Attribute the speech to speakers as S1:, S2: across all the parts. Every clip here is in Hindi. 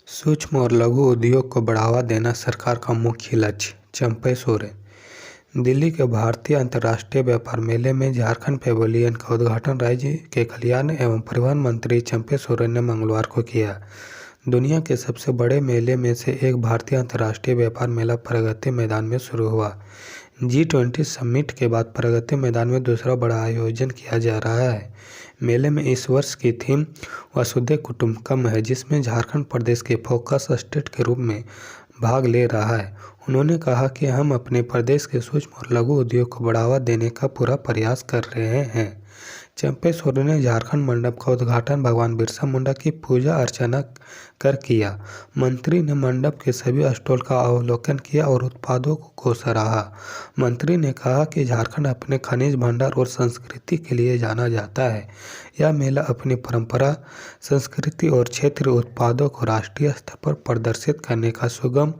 S1: सूक्ष्म और लघु उद्योग को बढ़ावा देना सरकार का मुख्य लक्ष्य। चंपई सोरेन। दिल्ली के भारतीय अंतर्राष्ट्रीय व्यापार मेले में झारखंड पैवेलियन का उद्घाटन राज्य के कल्याण एवं परिवहन मंत्री चंपई सोरेन ने मंगलवार को किया। दुनिया के सबसे बड़े मेले में से एक भारतीय अंतर्राष्ट्रीय व्यापार मेला प्रगति मैदान में शुरू हुआ। G20 समिट के बाद प्रगति मैदान में दूसरा बड़ा आयोजन किया जा रहा है। मेले में इस वर्ष की थीम वसुधैव कुटुंबकम है, जिसमें झारखंड प्रदेश के फोकस स्टेट के रूप में भाग ले रहा है। उन्होंने कहा कि हम अपने प्रदेश के सूक्ष्म और लघु उद्योग को बढ़ावा देने का पूरा प्रयास कर रहे हैं। चंपई सोरेन ने झारखंड मंडप का उद्घाटन भगवान बिरसा मुंडा की पूजा अर्चना कर किया। मंत्री ने मंडप के सभी स्टॉल का अवलोकन किया और उत्पादों को सराहा। मंत्री ने कहा कि झारखंड अपने खनिज भंडार और संस्कृति के लिए जाना जाता है। यह मेला अपनी परंपरा, संस्कृति और क्षेत्रीय उत्पादों को राष्ट्रीय स्तर पर प्रदर्शित करने का सुगम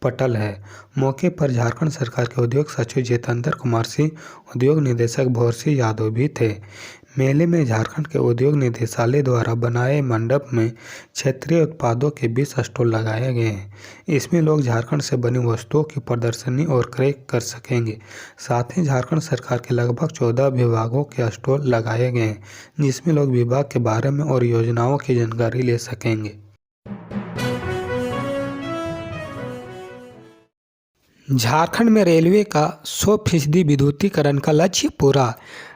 S1: पटल है। मौके पर झारखंड सरकार के उद्योग सचिव जितेंद्र कुमार सिंह, उद्योग निदेशक भौरसिंह यादव भी थे। मेले में झारखंड के उद्योग निदेशालय द्वारा बनाए मंडप में क्षेत्रीय उत्पादों के 20 स्टॉल लगाए गए हैं। इसमें लोग झारखंड से बनी वस्तुओं की प्रदर्शनी और क्रय कर सकेंगे। साथ ही झारखंड सरकार के लगभग 14 विभागों के स्टॉल लगाए गए हैं, जिसमें लोग विभाग के बारे में और योजनाओं की जानकारी ले सकेंगे।
S2: झारखंड में रेलवे का 100% विद्युतीकरण का लक्ष्य पूरा।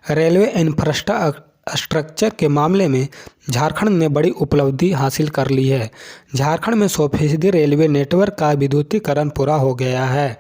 S2: रेलवे इंफ्रास्ट्रक्चर के मामले में झारखंड ने बड़ी उपलब्धि हासिल कर ली है। झारखंड में 100% रेलवे नेटवर्क का विद्युतीकरण पूरा हो गया है।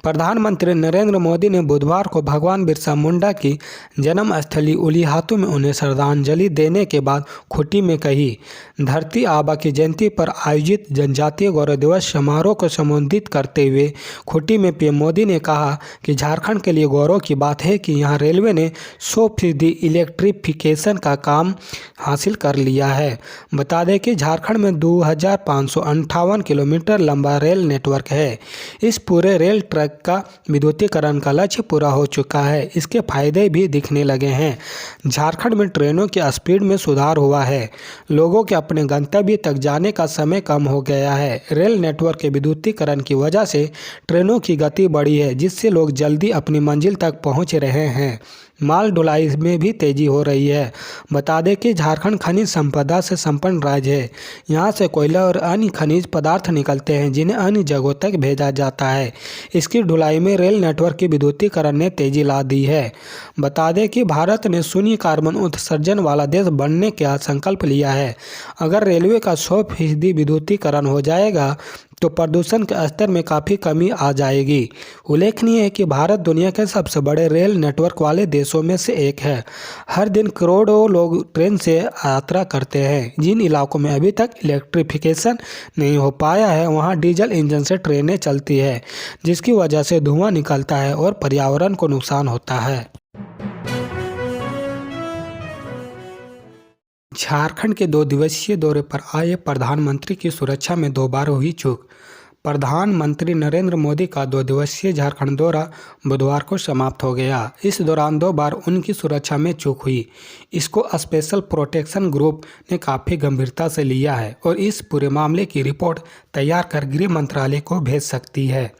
S2: प्रधानमंत्री नरेंद्र मोदी ने बुधवार को भगवान बिरसा मुंडा की जन्मस्थली उलिहातू में उन्हें श्रद्धांजलि देने के बाद खूंटी में कही। धरती आबा की जयंती पर आयोजित जनजातीय गौरव दिवस समारोह को संबोधित करते हुए खूंटी में पीएम मोदी ने कहा कि झारखंड के लिए गौरव की बात है कि यहां रेलवे ने 100% इलेक्ट्रिफिकेशन का काम हासिल कर लिया है। बता दें कि झारखंड में 2558 किलोमीटर लंबा रेल नेटवर्क है। इस पूरे रेल ट्रैक का विद्युतीकरण का लक्ष्य पूरा हो चुका है। इसके फायदे भी दिखने लगे हैं। झारखंड में ट्रेनों की स्पीड में सुधार हुआ है। लोगों के अपने गंतव्य तक जाने का समय कम हो गया है। रेल नेटवर्क के विद्युतीकरण की वजह से ट्रेनों की गति बढ़ी है, जिससे लोग जल्दी अपनी मंजिल तक पहुंच रहे हैं। माल ढुलाई में भी तेजी हो रही है। बता दें कि झारखंड खनिज संपदा से संपन्न राज्य है। यहाँ से कोयला और अन्य खनिज पदार्थ निकलते हैं, जिन्हें अन्य जगहों तक भेजा जाता है। इसकी ढुलाई में रेल नेटवर्क की विद्युतीकरण ने तेजी ला दी है। बता दें कि भारत ने शून्य कार्बन उत्सर्जन वाला देश बनने का संकल्प लिया है। अगर रेलवे का 100% विद्युतीकरण हो जाएगा तो प्रदूषण के स्तर में काफ़ी कमी आ जाएगी। उल्लेखनीय है कि भारत दुनिया के सबसे बड़े रेल नेटवर्क वाले देशों में से एक है। हर दिन करोड़ों लोग ट्रेन से यात्रा करते हैं। जिन इलाकों में अभी तक इलेक्ट्रिफिकेशन नहीं हो पाया है, वहां डीजल इंजन से ट्रेनें चलती है, जिसकी वजह से धुआं निकलता है और पर्यावरण को नुकसान होता है। झारखंड के 2 दिवसीय दौरे पर आए प्रधानमंत्री की सुरक्षा में 2 बार हुई चूक। प्रधानमंत्री नरेंद्र मोदी का 2 दिवसीय झारखंड दौरा बुधवार को समाप्त हो गया। इस दौरान 2 बार उनकी सुरक्षा में चूक हुई। इसको स्पेशल प्रोटेक्शन ग्रुप ने काफ़ी गंभीरता से लिया है और इस पूरे मामले की रिपोर्ट तैयार कर गृह मंत्रालय को भेज सकती है।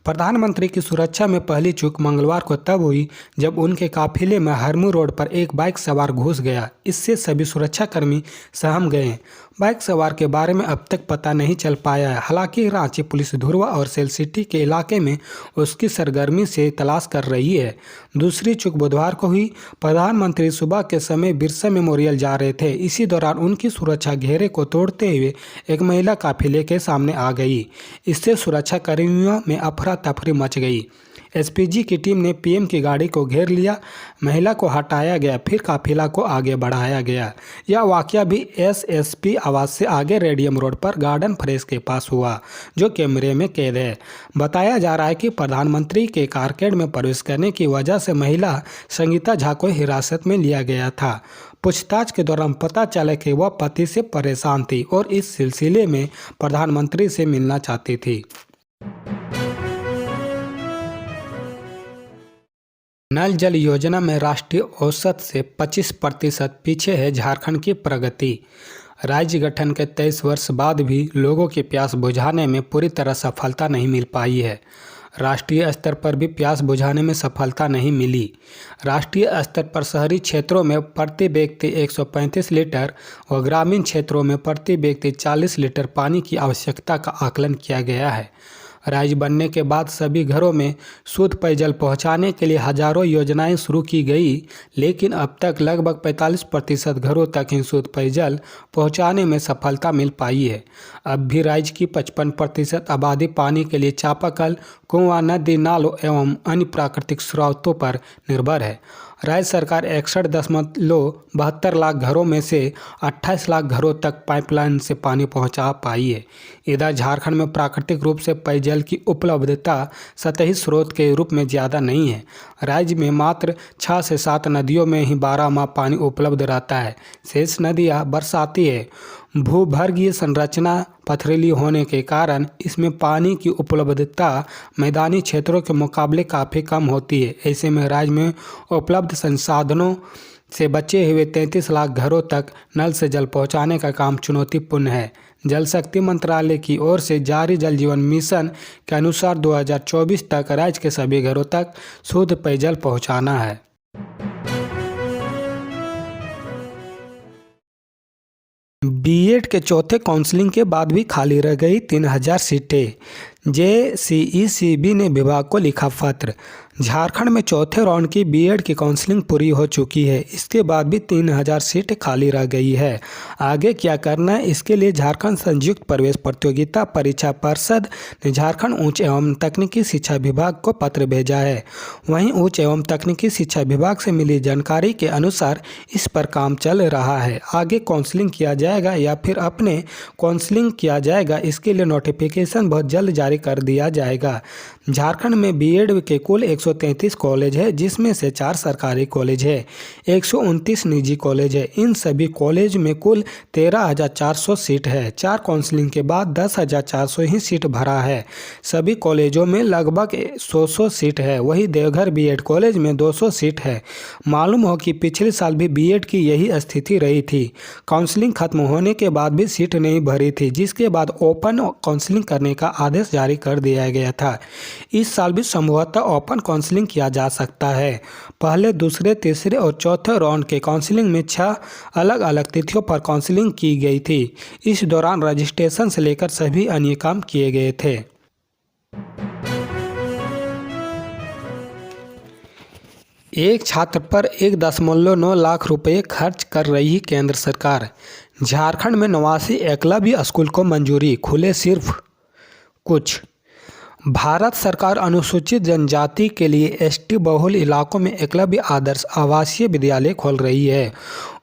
S2: प्रधानमंत्री की सुरक्षा में पहली चूक मंगलवार को तब हुई जब उनके काफिले में हरमू रोड पर एक बाइक सवार घुस गया। इससे सभी सुरक्षाकर्मी सहम गए। बाइक सवार के बारे में अब तक पता नहीं चल पाया है। हालांकि रांची पुलिस धुरवा और सेल सिटी के इलाके में उसकी सरगर्मी से तलाश कर रही है। दूसरी चूक बुधवार को हुई। प्रधानमंत्री सुबह के समय बिरसा मेमोरियल जा रहे थे। इसी दौरान उनकी सुरक्षा घेरे को तोड़ते हुए एक महिला काफिले के सामने आ गई। इससे सुरक्षाकर्मियों में अफरा तफरी मच गई। एसपीजी की टीम ने पीएम की गाड़ी को घेर लिया। महिला को हटाया गया, फिर काफिला को आगे बढ़ाया गया। यह वाकया भी एसएसपी आवास से आगे रेडियम रोड पर गार्डन फ्रेश के पास हुआ, जो कैमरे में कैद है। बताया जा रहा है कि प्रधानमंत्री के कारकेड में प्रवेश करने की वजह से महिला संगीता झा को हिरासत में लिया गया था। पूछताछ के दौरान पता चला कि वह पति से परेशान थी और इस सिलसिले में प्रधानमंत्री से मिलना चाहती थी। नल जल योजना में राष्ट्रीय औसत से 25% पीछे है झारखंड की प्रगति। राज्य गठन के 23 वर्ष बाद भी लोगों की प्यास बुझाने में पूरी तरह सफलता नहीं मिल पाई है। राष्ट्रीय स्तर पर भी प्यास बुझाने में सफलता नहीं मिली। राष्ट्रीय स्तर पर शहरी क्षेत्रों में प्रति व्यक्ति 135 लीटर और ग्रामीण क्षेत्रों में प्रति व्यक्ति 40 लीटर पानी की आवश्यकता का आकलन किया गया है। राज्य बनने के बाद सभी घरों में शुद्ध पेयजल पहुंचाने के लिए हजारों योजनाएं शुरू की गई, लेकिन अब तक लगभग 45% घरों तक ही शुद्ध पेयजल पहुंचाने में सफलता मिल पाई है। अब भी राज्य की 55% आबादी पानी के लिए चापाकल, कुआं, नदी, नालों एवं अन्य प्राकृतिक स्रोतों पर निर्भर है। राज्य सरकार 61.72 लाख घरों में से 28 लाख घरों तक पाइपलाइन से पानी पहुंचा पाई है। इधर झारखंड में प्राकृतिक रूप से पेयजल की उपलब्धता सतही स्रोत के रूप में ज़्यादा नहीं है। राज्य में मात्र 6 से 7 नदियों में ही 12 माह पानी उपलब्ध रहता है। शेष नदियाँ बरसाती है। भूगर्भीय संरचना पथरीली होने के कारण इसमें पानी की उपलब्धता मैदानी क्षेत्रों के मुकाबले काफ़ी कम होती है। ऐसे में राज्य में उपलब्ध संसाधनों से बचे हुए 33 लाख घरों तक नल से जल पहुंचाने का काम चुनौतीपूर्ण है। जल शक्ति मंत्रालय की ओर से जारी जल जीवन मिशन के अनुसार 2024 तक राज्य के सभी घरों तक शुद्ध पेयजल पहुंचाना है। बीएड के चौथे काउंसलिंग के बाद भी खाली रह गई 3000 सीटें। JCECB ने विभाग को लिखा पत्र। झारखंड में चौथे राउंड की बीएड की काउंसलिंग पूरी हो चुकी है। इसके बाद भी 3000 सीटें खाली रह गई है। आगे क्या करना है, इसके लिए झारखंड संयुक्त प्रवेश प्रतियोगिता परीक्षा परिषद ने झारखंड उच्च एवं तकनीकी शिक्षा विभाग को पत्र भेजा है। वहीं उच्च एवं तकनीकी शिक्षा विभाग से मिली जानकारी के अनुसार इस पर काम चल रहा है। आगे काउंसलिंग किया जाएगा या फिर अपने काउंसलिंग किया जाएगा, इसके लिए नोटिफिकेशन बहुत जल्द जारी कर दिया जाएगा। झारखंड में बीएड के कुल 133 कॉलेज है, जिसमें से 4 सरकारी कॉलेज है, 129 निजी कॉलेज है। इन सभी कॉलेज में कुल 13,400 सीट है। 4 काउंसलिंग के बाद 10,400 ही सीट भरा है। सभी कॉलेजों में लगभग 100 सीट है। वही देवघर बीएड कॉलेज में 200 सीट है। मालूम हो कि पिछले साल भी बीएड की यही स्थिति रही थी। काउंसलिंग खत्म होने के बाद भी सीट नहीं भरी थी, जिसके बाद ओपन काउंसलिंग करने का आदेश जारी कर दिया गया था। इस साल भी संभवतः ओपन काउंसलिंग किया जा सकता है। पहले, दूसरे, तीसरे और चौथे राउंड के काउंसलिंग में 6 अलग अलग तिथियों पर काउंसलिंग की गई थी। इस दौरान रजिस्ट्रेशन से लेकर सभी अन्य काम किए गए थे। एक छात्र पर 1.9 लाख रुपए खर्च कर रही केंद्र सरकार। झारखंड में 89 एकलव्य स्कूल को मंजूरी, खुले सिर्फ कुछ। भारत सरकार अनुसूचित जनजाति के लिए एसटी बहुल इलाकों में एकलव्य आदर्श आवासीय विद्यालय खोल रही है।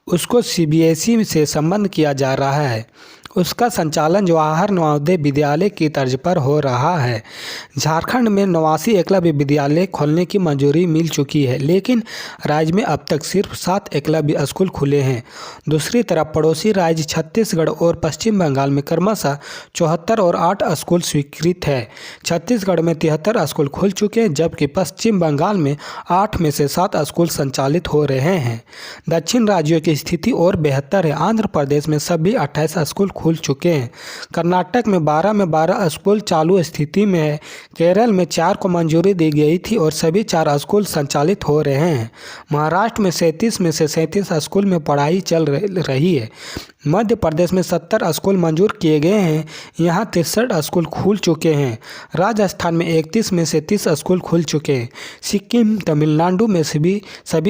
S2: उसको सीबीएसई से संबद्ध किया जा रहा है। उसका संचालन जवाहर नवोदय विद्यालय की तर्ज पर हो रहा है। झारखंड में 89 एकलव्य विद्यालय खोलने की मंजूरी मिल चुकी है, लेकिन राज्य में अब तक सिर्फ 7 एकलव्य स्कूल खुले हैं। दूसरी तरफ पड़ोसी राज्य छत्तीसगढ़ और पश्चिम बंगाल में क्रमशः 74 और 8 स्कूल स्वीकृत है। छत्तीसगढ़ में 73 स्कूल खुल चुके हैं, जबकि पश्चिम बंगाल में 8 में से 7 स्कूल संचालित हो रहे हैं। दक्षिण राज्यों की स्थिति और बेहतर है। आंध्र प्रदेश में सभी 28 स्कूल खुल चुके हैं। कर्नाटक में 12 स्कूल चालू स्थिति में है। केरल में 4 को मंजूरी दी गई थी और सभी 4 स्कूल संचालित हो रहे हैं। महाराष्ट्र में 37 में से 37 स्कूल में पढ़ाई चल रही है। मध्य प्रदेश में 70 स्कूल मंजूर किए गए हैं। यहाँ 63 स्कूल खुल चुके हैं। राजस्थान में 31 में से 30 स्कूल खुल चुके हैं। सिक्किम, तमिलनाडु में सभी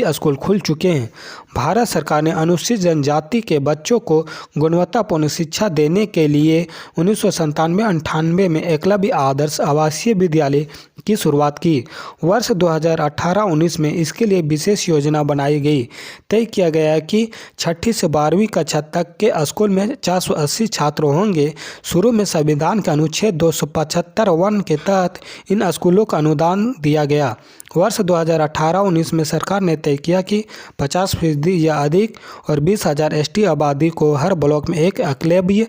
S2: स्कूल खुल चुके हैं। भारत सरकार ने अनुसूचित जनजाति के बच्चों को गुणवत्तापूर्ण शिक्षा देने के लिए 1997-98 में एकलव्य आदर्श आवासीय विद्यालय की शुरुआत की। वर्ष 2018-19 में इसके लिए विशेष योजना बनाई गई। तय किया गया कि 6ठी से 12वीं कक्षा तक के स्कूल में 480 छात्र होंगे। शुरू में संविधान के अनुच्छेद 275 के तहत इन स्कूलों का अनुदान दिया गया वर्ष 2018-19 में सरकार ने तय किया कि 50% या अधिक और 20,000 एसटी आबादी को हर ब्लॉक में एक एकलव्य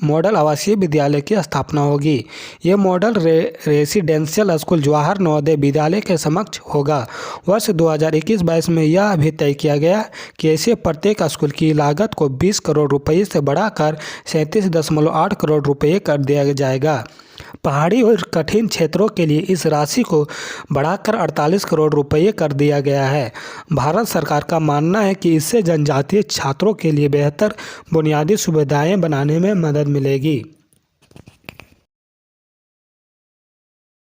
S2: मॉडल आवासीय विद्यालय की स्थापना होगी। ये model residential school Jawahar Navodaya Vidyalaya के समक्ष होगा। वर्ष 2021-22 में यह भी तय किया गया कि ऐसे प्रत्येक स्कूल की लागत को 20 करोड़ रुपये से बढ़ाकर 37.8 करोड़ रुपये कर दिया जाएगा। पहाड़ी और कठिन क्षेत्रों के लिए इस राशि को बढ़ाकर 48 करोड़ रुपये कर दिया गया है। भारत सरकार का मानना है कि इससे जनजातीय छात्रों के लिए बेहतर बुनियादी सुविधाएं बनाने में मदद मिलेगी।